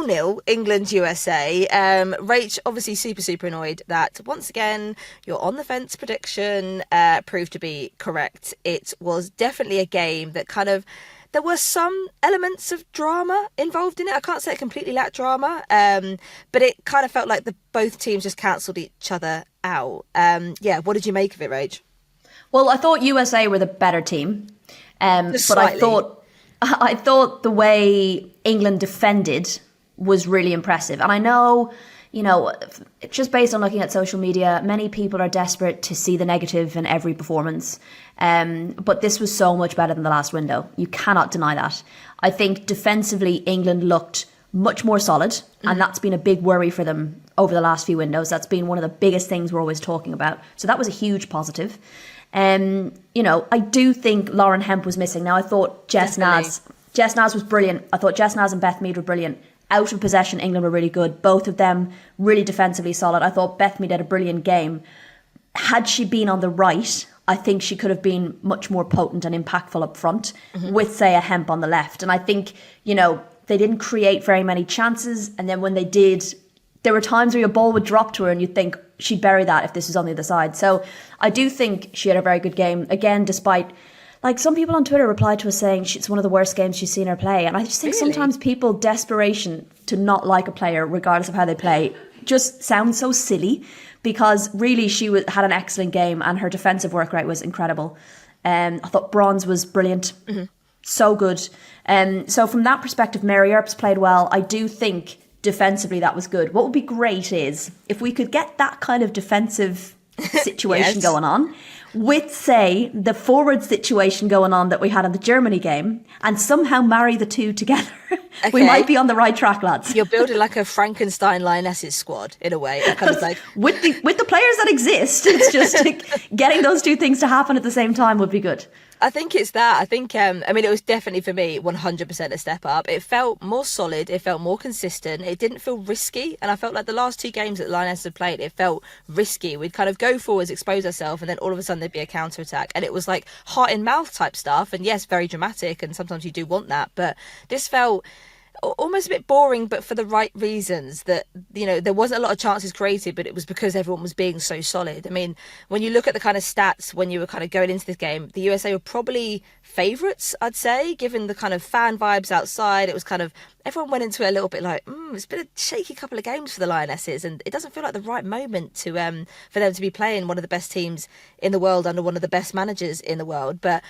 0-0 England USA. Rach obviously super annoyed that once again your on the fence prediction proved to be correct. It was definitely a game that kind of, there were some elements of drama involved in it. I can't say it completely lacked drama, but it kind of felt like both teams just cancelled each other out. What did you make of it, Rach? Well, I thought USA were the better team, but I thought the way England defended was really impressive. And I know, just based on looking at social media, many people are desperate to see the negative in every performance. But this was so much better than the last window. You cannot deny that. I think defensively, England looked much more solid. And that's been a big worry for them over the last few windows. That's been one of the biggest things we're always talking about. So that was a huge positive. I do think Lauren Hemp was missing. Now, I thought Jess Naz was brilliant. I thought Jess Naz and Beth Mead were brilliant. Out of possession, England were really good. Both of them really defensively solid. I thought Beth Mead had a brilliant game. Had she been on the right, I think she could have been much more potent and impactful up front with, say, a Hemp on the left. And I think, they didn't create very many chances. And then when they did, there were times where your ball would drop to her and you'd think she'd bury that if this was on the other side. So I do think she had a very good game. Again, despite, some people on Twitter replied to us saying it's one of the worst games she's seen her play. And I just think sometimes people desperation to not like a player, regardless of how they play, just sounds so silly, because really she had an excellent game and her defensive work rate was incredible. I thought Bronze was brilliant. So good. So from that perspective, Mary Earps played well. I do think defensively that was good. What would be great is if we could get that kind of defensive situation going on with, say, the forward situation going on that we had in the Germany game, and somehow marry the two together. Okay. We might be on the right track, lads. You're building like a Frankenstein Lionesses squad in a way. Kind of with the players that exist, it's just getting those two things to happen at the same time would be good. I think it's that. I think, it was definitely for me 100% a step up. It felt more solid. It felt more consistent. It didn't feel risky. And I felt like the last two games that Lioness had played, it felt risky. We'd kind of go forwards, expose ourselves, and then all of a sudden there'd be a counter attack. And it was like heart in mouth type stuff. And yes, very dramatic. And sometimes you do want that. But this felt almost a bit boring, but for the right reasons. That, there wasn't a lot of chances created, but it was because everyone was being so solid. I mean, when you look at the kind of stats when you were kind of going into this game, the USA were probably favourites, I'd say, given the kind of fan vibes outside. It was kind of, everyone went into it a little bit like, it's been a shaky couple of games for the Lionesses, and it doesn't feel like the right moment to for them to be playing one of the best teams in the world under one of the best managers in the world. But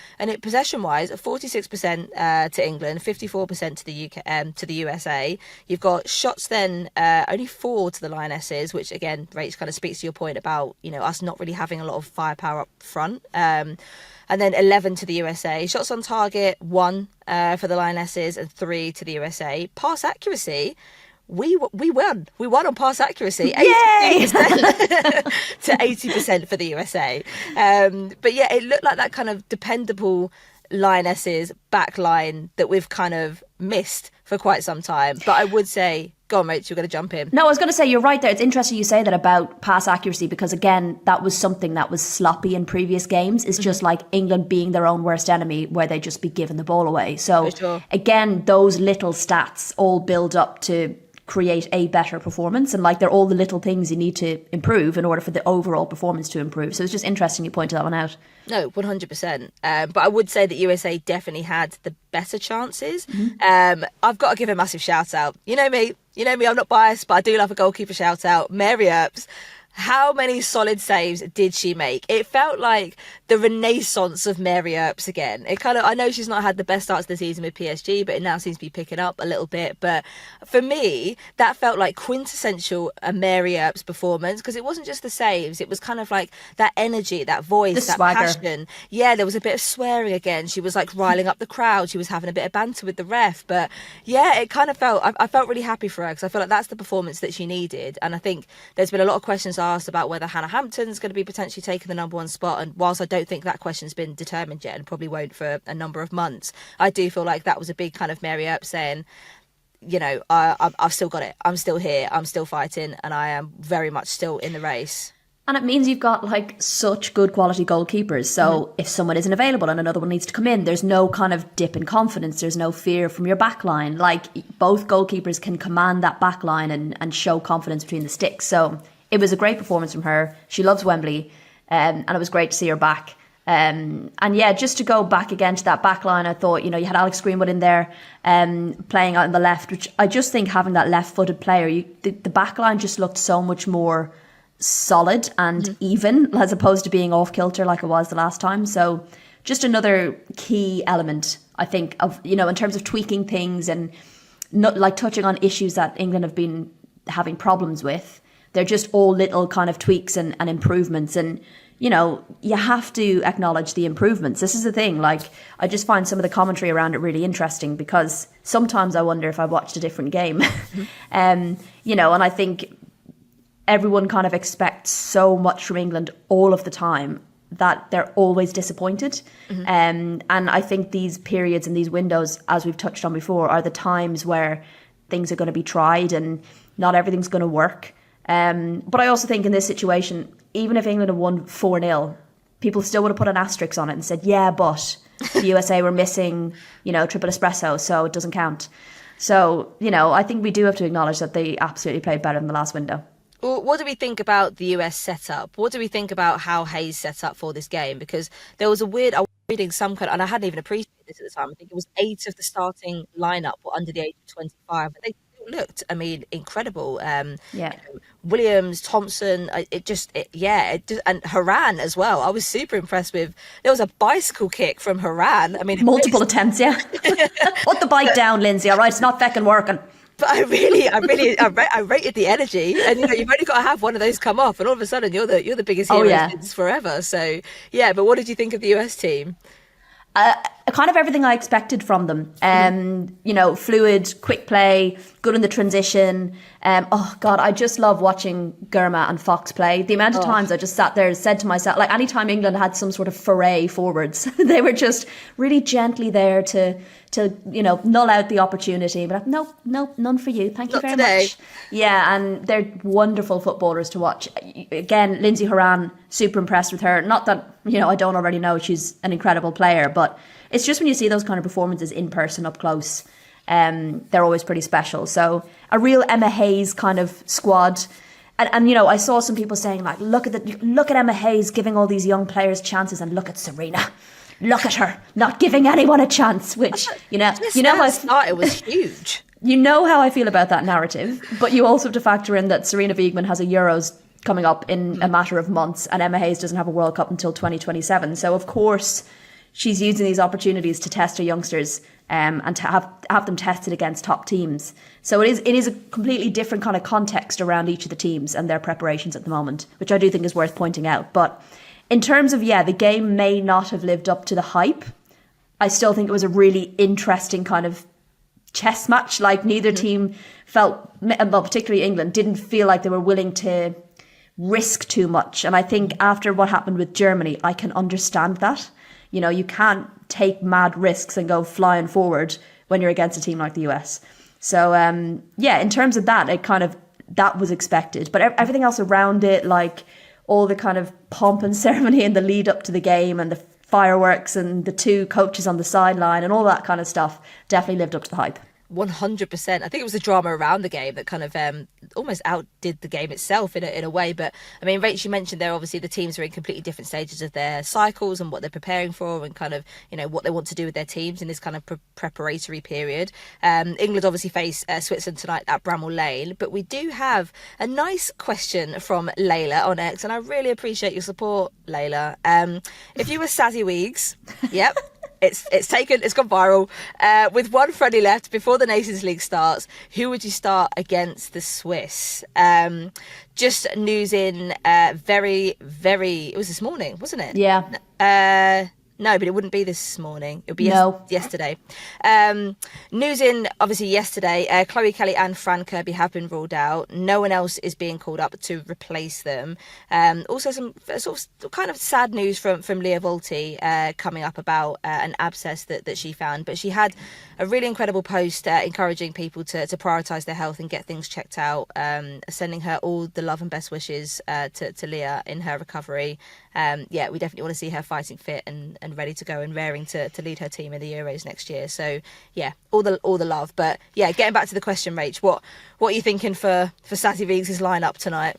possession-wise, 46% to England, 54% to the UK, to the USA. You've got shots then only 4 to the Lionesses, which again, Rach, kind of speaks to your point about us not really having a lot of firepower up front. And then 11 to the USA. Shots on target, 1 for the Lionesses and 3 to the USA. Pass accuracy, we won. We won on pass accuracy. 80% to 80% for the USA. But yeah, it looked like that kind of dependable Lionesses back line that we've kind of missed for quite some time. But I would say, go on, Rach, you're going to jump in. No, I was going to say, you're right there. It's interesting you say that about pass accuracy, because again, that was something that was sloppy in previous games. It's just like England being their own worst enemy, where they just be giving the ball away. So again, those little stats all build up to create a better performance, and they're all the little things you need to improve in order for the overall performance to improve. So it's just interesting you pointed that one out. No, 100%. But I would say that USA definitely had the better chances. I've got to give a massive shout out. You know me, I'm not biased, but I do love a goalkeeper shout out. Mary Earps. How many solid saves did she make? It felt like the renaissance of Mary Earps again. I know she's not had the best starts of the season with PSG, but it now seems to be picking up a little bit. But for me, that felt like quintessential a Mary Earps performance, because it wasn't just the saves. It was kind of like that energy, that voice, that passion. Yeah, there was a bit of swearing again. She was like riling up the crowd. She was having a bit of banter with the ref. But yeah, it kind of felt, I felt really happy for her, because I feel like that's the performance that she needed. And I think there's been a lot of questions asked about whether Hannah Hampton's going to be potentially taking the number 1 spot, and whilst I don't think that question's been determined yet and probably won't for a number of months, I do feel like that was a big kind of Mary Earps saying, I've still got it, I'm still here, I'm still fighting, and I am very much still in the race. And it means you've got like such good quality goalkeepers. So if someone isn't available and another one needs to come in, there's no kind of dip in confidence. There's no fear from your back line. Like both goalkeepers can command that back line and show confidence between the sticks. So it was a great performance from her. She loves Wembley, and it was great to see her back. And yeah, just to go back again to that back line, I thought, you had Alex Greenwood in there playing out on the left, which I just think having that left-footed player, the back line just looked so much more solid and even, as opposed to being off kilter like it was the last time. So just another key element, I think, of in terms of tweaking things and not like touching on issues that England have been having problems with. They're just all little kind of tweaks and improvements, and you have to acknowledge the improvements. This is the thing, like I just find some of the commentary around it really interesting, because sometimes I wonder if I watched a different game. And I think everyone kind of expects so much from England all of the time that they're always disappointed. And I think these periods and these windows, as we've touched on before, are the times where things are going to be tried and not everything's going to work. But I also think in this situation, even if England had won 4-0, people still would have put an asterisk on it and said, yeah, but the USA were missing, triple espresso, so it doesn't count. So, I think we do have to acknowledge that they absolutely played better than the last window. Well, what do we think about the US setup? What do we think about how Hayes set up for this game? Because there was I was reading some kind of, and I hadn't even appreciated this at the time. I think it was 8 of the starting lineup were under the age of 25. But they still looked, incredible. Williams, Thompson, and Haran as well. I was super impressed with. There was a bicycle kick from Haran. Multiple attempts, yeah. Put the bike down, Lindsay. All right, it's not fucking working. But I rated the energy, and you've only got to have one of those come off, and all of a sudden you're the biggest hero since forever. So yeah, but what did you think of the US team? Kind of everything I expected from them. Fluid, quick play, good in the transition. I just love watching Germa and Fox play. The amount of times I just sat there and said to myself, like anytime England had some sort of foray forwards, they were just really gently there to null out the opportunity. But nope, none for you. Thank you very much. Yeah, and they're wonderful footballers to watch. Again, Lindsay Horan, super impressed with her. Not that, I don't already know she's an incredible player, but it's just when you see those kind of performances in person up close, they're always pretty special. So a real Emma Hayes kind of squad. And I saw some people saying like, look at Emma Hayes giving all these young players chances, and look at Serena. Look at her not giving anyone a chance, which, how it was huge. You know how I feel about that narrative, but you also have to factor in that Serena Wiegmann has a Euros coming up in a matter of months, and Emma Hayes doesn't have a World Cup until 2027. So of course she's using these opportunities to test her youngsters and to have them tested against top teams. So it is a completely different kind of context around each of the teams and their preparations at the moment, which I do think is worth pointing out. But in terms of, the game may not have lived up to the hype. I still think it was a really interesting kind of chess match. Like neither team felt, well, particularly England, didn't feel like they were willing to risk too much. And I think after what happened with Germany, I can understand that. You can't take mad risks and go flying forward when you're against a team like the US. So, in terms of that, that was expected. But everything else around it, like all the kind of pomp and ceremony and the lead up to the game and the fireworks and the two coaches on the sideline and all that kind of stuff, definitely lived up to the hype. 100%. I think it was the drama around the game that kind of almost outdid the game itself in a way. But Rach, you mentioned there, obviously the teams are in completely different stages of their cycles and what they're preparing for, and kind of what they want to do with their teams in this kind of preparatory period. England obviously face Switzerland tonight at Bramall Lane, but we do have a nice question from Layla on X, and I really appreciate your support, Layla. If you were Sazzy Weeks, yep. It's gone viral. With one friendly left before the Nations League starts, who would you start against the Swiss? Just news in very, very, it was this morning, wasn't it? Yeah. No, but it wouldn't be this morning. It would be yesterday. News in, obviously, yesterday, Chloe Kelly and Fran Kirby have been ruled out. No one else is being called up to replace them. Also, some sort of kind of sad news from Leah Volti coming up about an abscess that she found. But she had a really incredible post encouraging people to prioritise their health and get things checked out, sending her all the love and best wishes to Leah in her recovery. We definitely want to see her fighting fit and ready to go and raring to lead her team in the Euros next year. So yeah, all the love. But yeah, getting back to the question, Rach, what are you thinking for Satty Viggs' lineup tonight?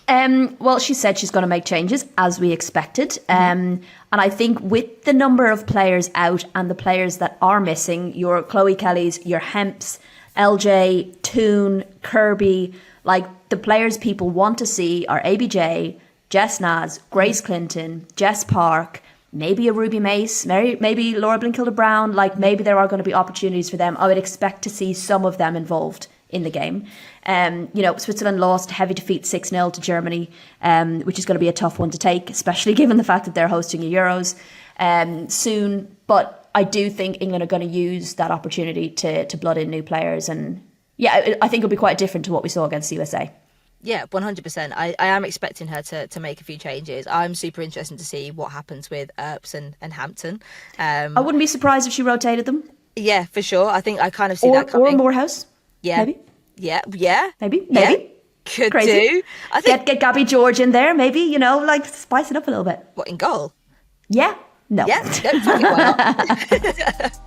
Well, she said she's going to make changes as we expected. And I think with the number of players out and the players that are missing, your Chloe Kellys, your Hemps, LJ, Toon, Kirby, like the players people want to see are ABJ, Jess Naz, Grace Clinton, Jess Park, maybe a Ruby Mace, maybe Laura Blinkilder-Brown. Like maybe there are going to be opportunities for them. I would expect to see some of them involved in the game. Switzerland lost heavy defeat 6-0 to Germany, which is going to be a tough one to take, especially given the fact that they're hosting the Euros soon. But I do think England are going to use that opportunity to blood in new players. And yeah, I think it'll be quite different to what we saw against the USA. Yeah, 100%. I am expecting her to make a few changes. I'm super interested to see what happens with Earps and Hampton. I wouldn't be surprised if she rotated them. Yeah, for sure. I think I kind of see that coming. Or Morehouse. Yeah. Maybe. Yeah. Maybe. Yeah. Could Crazy. do. I think get Gabby George in there, maybe, like spice it up a little bit. What, in goal? Yeah. No. Yeah, no, fucking why not?